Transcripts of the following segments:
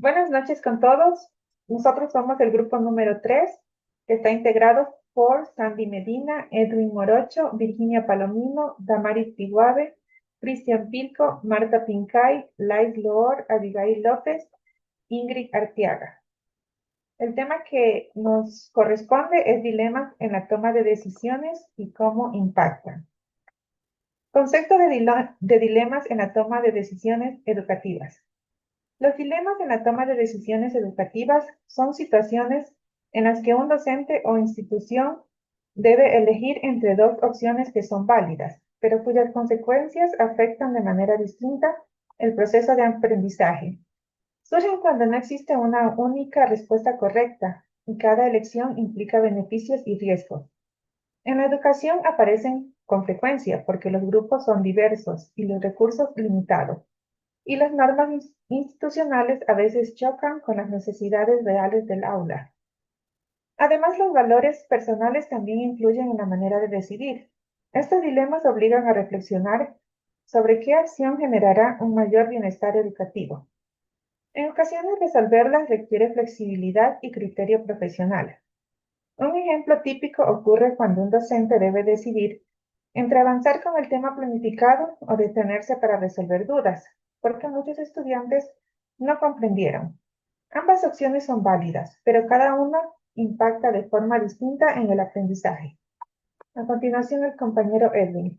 Buenas noches con todos. Nosotros somos el grupo número 3, que está integrado por Sandy Medina, Edwin Morocho, Virginia Palomino, Damaris Tiguave, Cristian Pilco, Marta Pincay, Lais Loor, Abigail López, Ingrid Arteaga. El tema que nos corresponde es dilemas en la toma de decisiones y cómo impactan. Concepto de dilemas en la toma de decisiones educativas. Los dilemas en la toma de decisiones educativas son situaciones en las que un docente o institución debe elegir entre dos opciones que son válidas, pero cuyas consecuencias afectan de manera distinta el proceso de aprendizaje. Surgen cuando no existe una única respuesta correcta y cada elección implica beneficios y riesgos. En la educación aparecen con frecuencia porque los grupos son diversos y los recursos limitados y las normas institucionales a veces chocan con las necesidades reales del aula. Además, los valores personales también influyen en la manera de decidir. Estos dilemas obligan a reflexionar sobre qué acción generará un mayor bienestar educativo. En ocasiones, resolverlas requiere flexibilidad y criterio profesional. Un ejemplo típico ocurre cuando un docente debe decidir entre avanzar con el tema planificado o detenerse para resolver dudas, porque muchos estudiantes no comprendieron. Ambas opciones son válidas, pero cada una impacta de forma distinta en el aprendizaje. A continuación, el compañero Edwin.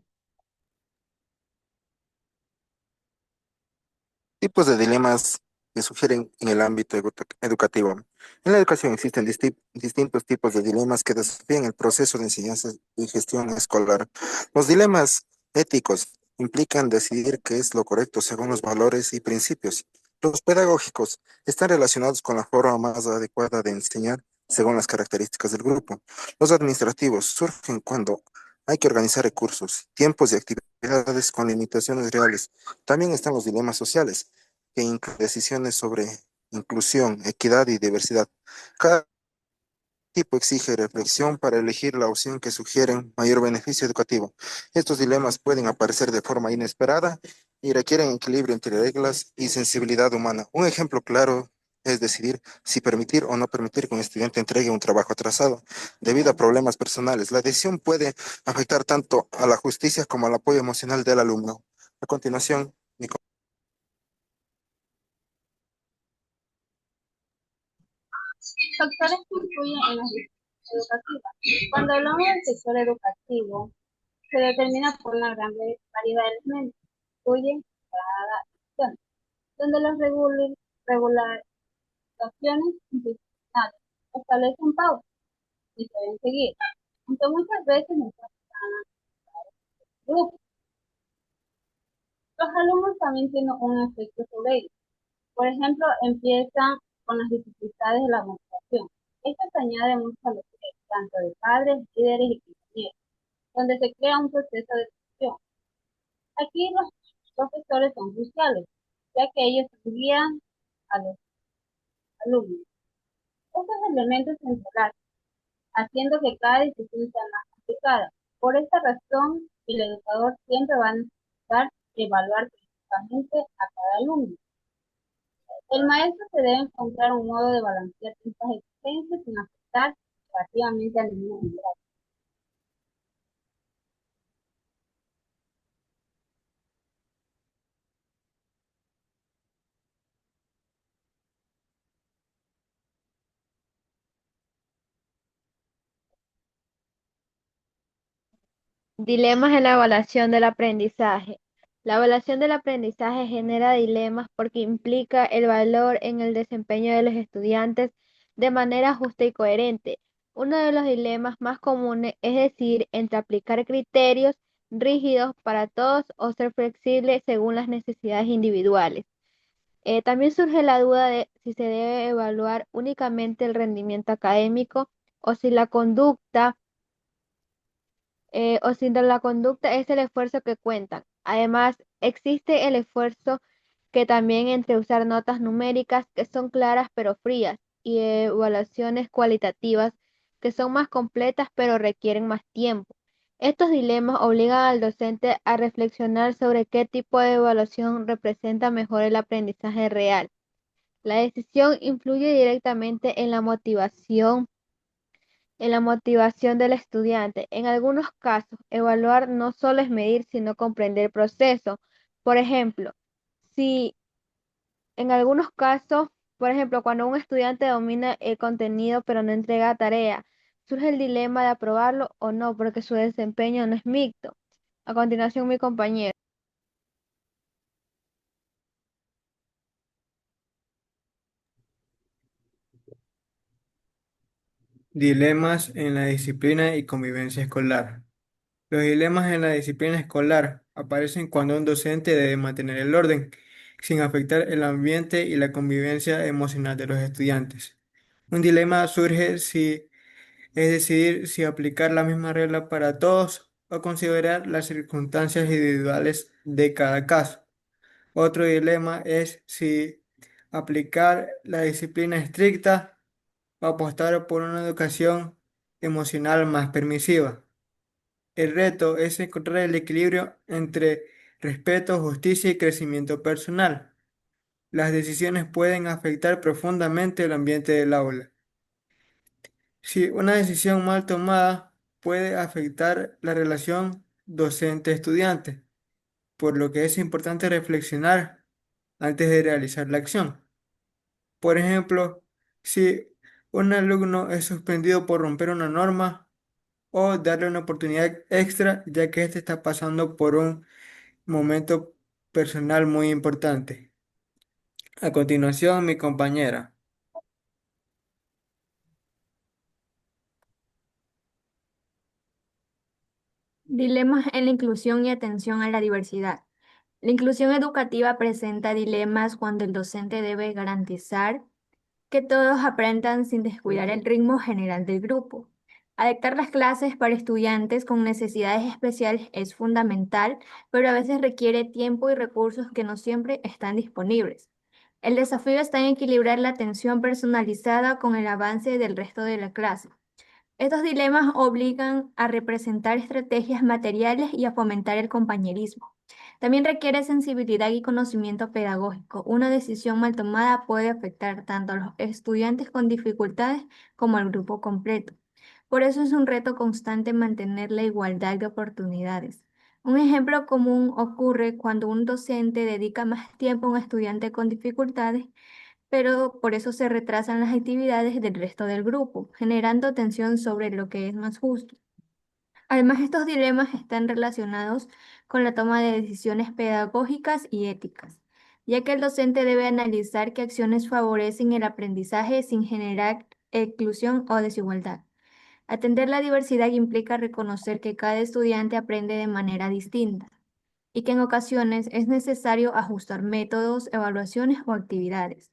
Tipos de dilemas que sugieren en el ámbito educativo. En la educación existen distintos tipos de dilemas que desafían el proceso de enseñanza y gestión escolar. Los dilemas éticos implican decidir qué es lo correcto según los valores y principios. Los pedagógicos están relacionados con la forma más adecuada de enseñar según las características del grupo. Los administrativos surgen cuando hay que organizar recursos, tiempos y actividades con limitaciones reales. También están los dilemas sociales, que incluyen decisiones sobre inclusión, equidad y diversidad. Cada tipo exige reflexión para elegir la opción que sugiere mayor beneficio educativo. Estos dilemas pueden aparecer de forma inesperada y requieren equilibrio entre reglas y sensibilidad humana. Un ejemplo claro es decidir si permitir o no permitir que un estudiante entregue un trabajo atrasado debido a problemas personales. La decisión puede afectar tanto a la justicia como al apoyo emocional del alumno. A continuación, Factores que influyen en las decisiones educativas. Cuando hablamos del sector educativo, se determina por una gran variedad de elementos que influyen en cada acción, donde las regulaciones institucionales establecen pautas y se deben seguir, aunque muchas veces no se aplican a grupos. Los alumnos también tienen un efecto sobre ellos. Por ejemplo, empiezan con las dificultades de la motivación. Esto se añade mucho a los tanto de padres, líderes y compañeros, donde se crea un proceso de decisión. Aquí los profesores son cruciales, ya que ellos guían a los alumnos. Estos elementos se entrelazan, haciendo que cada decisión sea más complicada. Por esta razón, el educador siempre va a necesitar evaluar críticamente a cada alumno. El maestro se debe encontrar un modo de balancear estas exigencias sin afectar negativamente al niño en general. Dilemas en la evaluación del aprendizaje. La evaluación del aprendizaje genera dilemas porque implica el valor en el desempeño de los estudiantes de manera justa y coherente. Uno de los dilemas más comunes es decidir entre aplicar criterios rígidos para todos o ser flexible según las necesidades individuales. También surge la duda de si se debe evaluar únicamente el rendimiento académico o si la conducta o si la conducta es el esfuerzo que cuentan. Además, existe el esfuerzo que también entre usar notas numéricas que son claras pero frías y evaluaciones cualitativas que son más completas pero requieren más tiempo. Estos dilemas obligan al docente a reflexionar sobre qué tipo de evaluación representa mejor el aprendizaje real. La decisión influye directamente en la motivación del estudiante. En algunos casos, evaluar no solo es medir, sino comprender el proceso. Por ejemplo, si en algunos casos, por ejemplo, cuando un estudiante domina el contenido pero no entrega tarea, surge el dilema de aprobarlo o no, porque su desempeño no es mixto. A continuación, mi compañero. Dilemas en la disciplina y convivencia escolar. Los dilemas en la disciplina escolar aparecen cuando un docente debe mantener el orden sin afectar el ambiente y la convivencia emocional de los estudiantes. Un dilema surge si es decidir si aplicar la misma regla para todos o considerar las circunstancias individuales de cada caso. Otro dilema es si aplicar la disciplina estricta o apostar por una educación emocional más permisiva. El reto es encontrar el equilibrio entre respeto, justicia y crecimiento personal. Las decisiones pueden afectar profundamente el ambiente del aula. Si una decisión mal tomada puede afectar la relación docente-estudiante, por lo que es importante reflexionar antes de realizar la acción. Por ejemplo, si un alumno es suspendido por romper una norma o darle una oportunidad extra ya que éste está pasando por un momento personal muy importante. A continuación, mi compañera. Dilemas en la inclusión y atención a la diversidad. La inclusión educativa presenta dilemas cuando el docente debe garantizar que todos aprendan sin descuidar el ritmo general del grupo. Adaptar las clases para estudiantes con necesidades especiales es fundamental, pero a veces requiere tiempo y recursos que no siempre están disponibles. El desafío está en equilibrar la atención personalizada con el avance del resto de la clase. Estos dilemas obligan a representar estrategias materiales y a fomentar el compañerismo. También requiere sensibilidad y conocimiento pedagógico. Una decisión mal tomada puede afectar tanto a los estudiantes con dificultades como al grupo completo. Por eso es un reto constante mantener la igualdad de oportunidades. Un ejemplo común ocurre cuando un docente dedica más tiempo a un estudiante con dificultades, pero por eso se retrasan las actividades del resto del grupo, generando tensión sobre lo que es más justo. Además, estos dilemas están relacionados con la toma de decisiones pedagógicas y éticas, ya que el docente debe analizar qué acciones favorecen el aprendizaje sin generar exclusión o desigualdad. Atender la diversidad implica reconocer que cada estudiante aprende de manera distinta y que en ocasiones es necesario ajustar métodos, evaluaciones o actividades.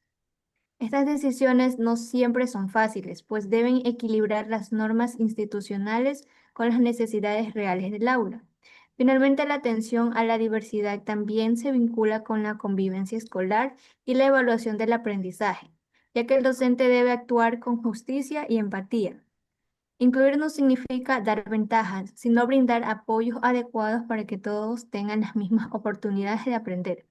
Estas decisiones no siempre son fáciles, pues deben equilibrar las normas institucionales con las necesidades reales del aula. Finalmente, la atención a la diversidad también se vincula con la convivencia escolar y la evaluación del aprendizaje, ya que el docente debe actuar con justicia y empatía. Incluir no significa dar ventajas, sino brindar apoyos adecuados para que todos tengan las mismas oportunidades de aprender.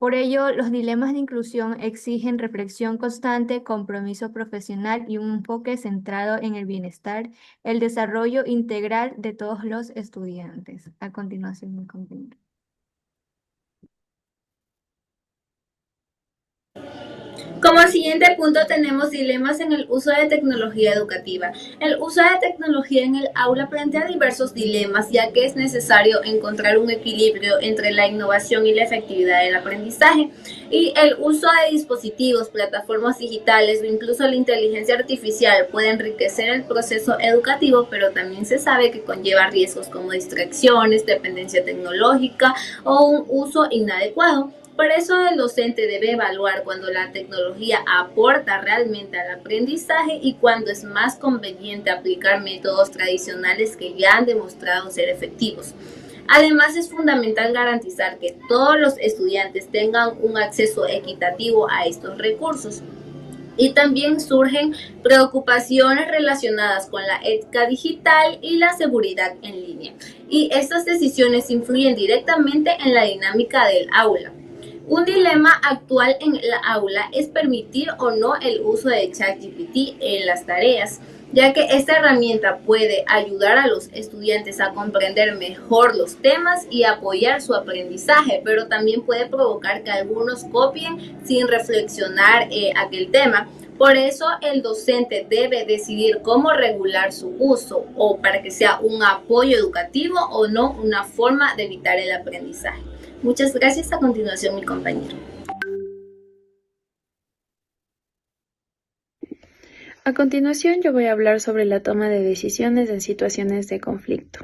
Por ello, los dilemas de inclusión exigen reflexión constante, compromiso profesional y un enfoque centrado en el bienestar, el desarrollo integral de todos los estudiantes. A continuación, mi compañero. Como siguiente punto tenemos dilemas en el uso de tecnología educativa. El uso de tecnología en el aula plantea diversos dilemas, ya que es necesario encontrar un equilibrio entre la innovación y la efectividad del aprendizaje. Y el uso de dispositivos, plataformas digitales o incluso la inteligencia artificial puede enriquecer el proceso educativo, pero también se sabe que conlleva riesgos como distracciones, dependencia tecnológica o un uso inadecuado. Por eso el docente debe evaluar cuando la tecnología aporta realmente al aprendizaje y cuando es más conveniente aplicar métodos tradicionales que ya han demostrado ser efectivos. Además, es fundamental garantizar que todos los estudiantes tengan un acceso equitativo a estos recursos. Y también surgen preocupaciones relacionadas con la ética digital y la seguridad en línea. Y estas decisiones influyen directamente en la dinámica del aula. Un dilema actual en la aula es permitir o no el uso de ChatGPT en las tareas, ya que esta herramienta puede ayudar a los estudiantes a comprender mejor los temas y apoyar su aprendizaje, pero también puede provocar que algunos copien sin reflexionar aquel tema. Por eso el docente debe decidir cómo regular su uso o para que sea un apoyo educativo o no una forma de evitar el aprendizaje. Muchas gracias. A continuación, mi compañero. A continuación, yo voy a hablar sobre la toma de decisiones en situaciones de conflicto.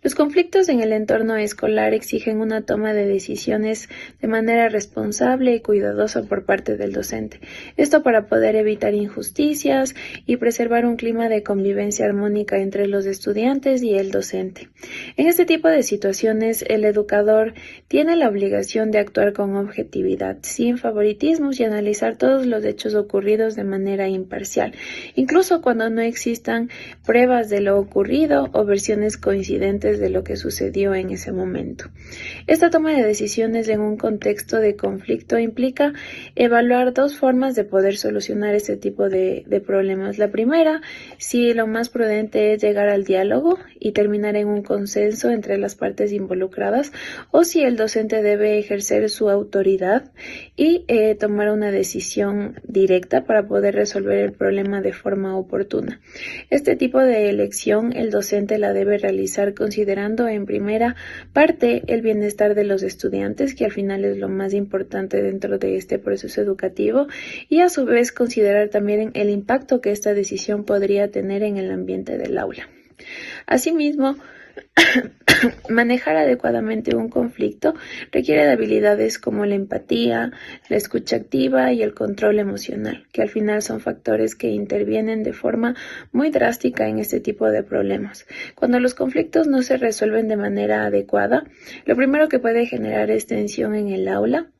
Los conflictos en el entorno escolar exigen una toma de decisiones de manera responsable y cuidadosa por parte del docente. Esto para poder evitar injusticias y preservar un clima de convivencia armónica entre los estudiantes y el docente. En este tipo de situaciones, el educador tiene la obligación de actuar con objetividad, sin favoritismos y analizar todos los hechos ocurridos de manera imparcial, incluso cuando no existan pruebas de lo ocurrido o versiones coincidentes de lo que sucedió en ese momento. Esta toma de decisiones en un contexto de conflicto implica evaluar dos formas de poder solucionar este tipo de problemas. La primera, si lo más prudente es llegar al diálogo y terminar en un consenso entre las partes involucradas, o si el docente debe ejercer su autoridad y tomar una decisión directa para poder resolver el problema de forma oportuna. Este tipo de elección el docente la debe realizar considerando en primera parte el bienestar de los estudiantes, que al final es lo más importante dentro de este proceso educativo, y a su vez considerar también el impacto que esta decisión podría tener en el ambiente del aula. Asimismo, manejar adecuadamente un conflicto requiere de habilidades como la empatía, la escucha activa y el control emocional, que al final son factores que intervienen de forma muy drástica en este tipo de problemas. Cuando los conflictos no se resuelven de manera adecuada, lo primero que puede generar es tensión en el aula,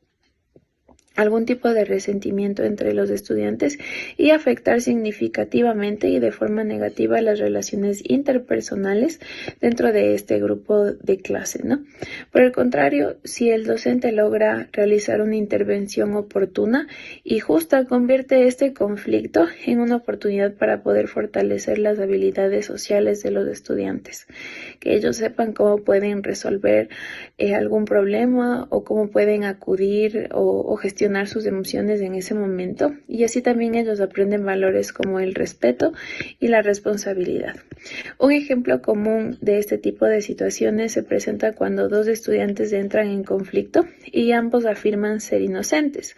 algún tipo de resentimiento entre los estudiantes y afectar significativamente y de forma negativa las relaciones interpersonales dentro de este grupo de clase, ¿no? Por el contrario, si el docente logra realizar una intervención oportuna y justa, convierte este conflicto en una oportunidad para poder fortalecer las habilidades sociales de los estudiantes, que ellos sepan cómo pueden resolver algún problema o cómo pueden acudir o gestionar sus emociones en ese momento, y así también ellos aprenden valores como el respeto y la responsabilidad. Un ejemplo común de este tipo de situaciones se presenta cuando dos estudiantes entran en conflicto y ambos afirman ser inocentes.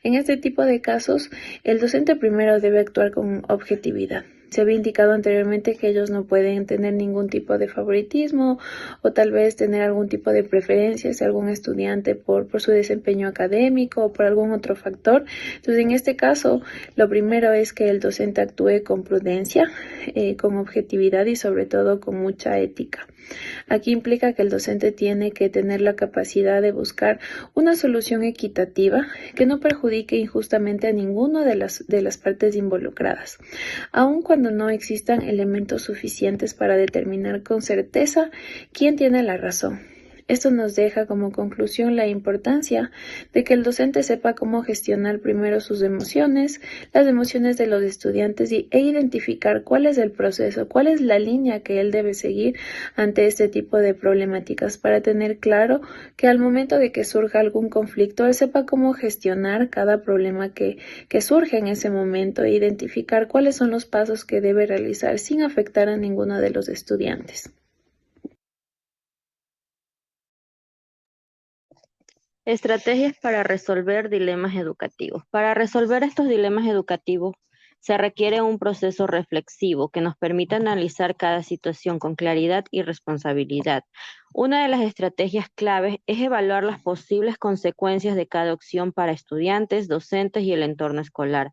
En este tipo de casos, el docente primero debe actuar con objetividad. Se había indicado anteriormente que ellos no pueden tener ningún tipo de favoritismo o tal vez tener algún tipo de preferencia hacia algún estudiante por su desempeño académico o por algún otro factor. Entonces, en este caso, lo primero es que el docente actúe con prudencia, con objetividad y sobre todo con mucha ética. Aquí implica que el docente tiene que tener la capacidad de buscar una solución equitativa que no perjudique injustamente a ninguna de las partes involucradas, aun cuando no existan elementos suficientes para determinar con certeza quién tiene la razón. Esto nos deja como conclusión la importancia de que el docente sepa cómo gestionar primero sus emociones, las emociones de los estudiantes e identificar cuál es el proceso, cuál es la línea que él debe seguir ante este tipo de problemáticas para tener claro que al momento de que surja algún conflicto, él sepa cómo gestionar cada problema que surge en ese momento e identificar cuáles son los pasos que debe realizar sin afectar a ninguno de los estudiantes. Estrategias para resolver dilemas educativos. Para resolver estos dilemas educativos se requiere un proceso reflexivo que nos permita analizar cada situación con claridad y responsabilidad. Una de las estrategias claves es evaluar las posibles consecuencias de cada opción para estudiantes, docentes y el entorno escolar.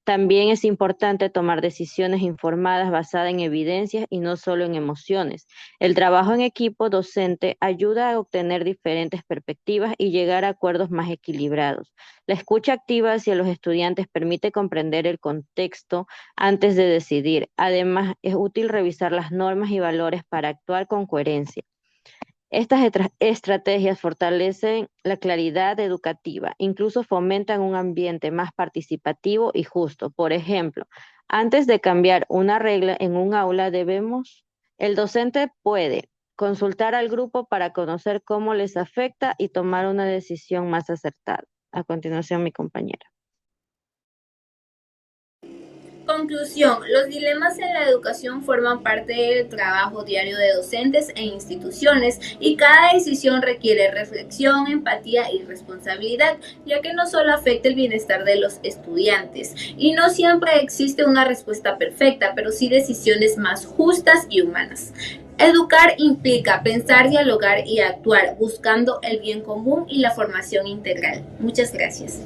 También es importante tomar decisiones informadas basadas en evidencias y no solo en emociones. El trabajo en equipo docente ayuda a obtener diferentes perspectivas y llegar a acuerdos más equilibrados. La escucha activa hacia los estudiantes permite comprender el contexto antes de decidir. Además, es útil revisar las normas y valores para actuar con coherencia. Estas estrategias fortalecen la claridad educativa, incluso fomentan un ambiente más participativo y justo. Por ejemplo, antes de cambiar una regla en un aula, el docente puede consultar al grupo para conocer cómo les afecta y tomar una decisión más acertada. A continuación, mi compañera. Conclusión, los dilemas en la educación forman parte del trabajo diario de docentes e instituciones y cada decisión requiere reflexión, empatía y responsabilidad, ya que no solo afecta el bienestar de los estudiantes y no siempre existe una respuesta perfecta, pero sí decisiones más justas y humanas. Educar implica pensar, dialogar y actuar buscando el bien común y la formación integral. Muchas gracias.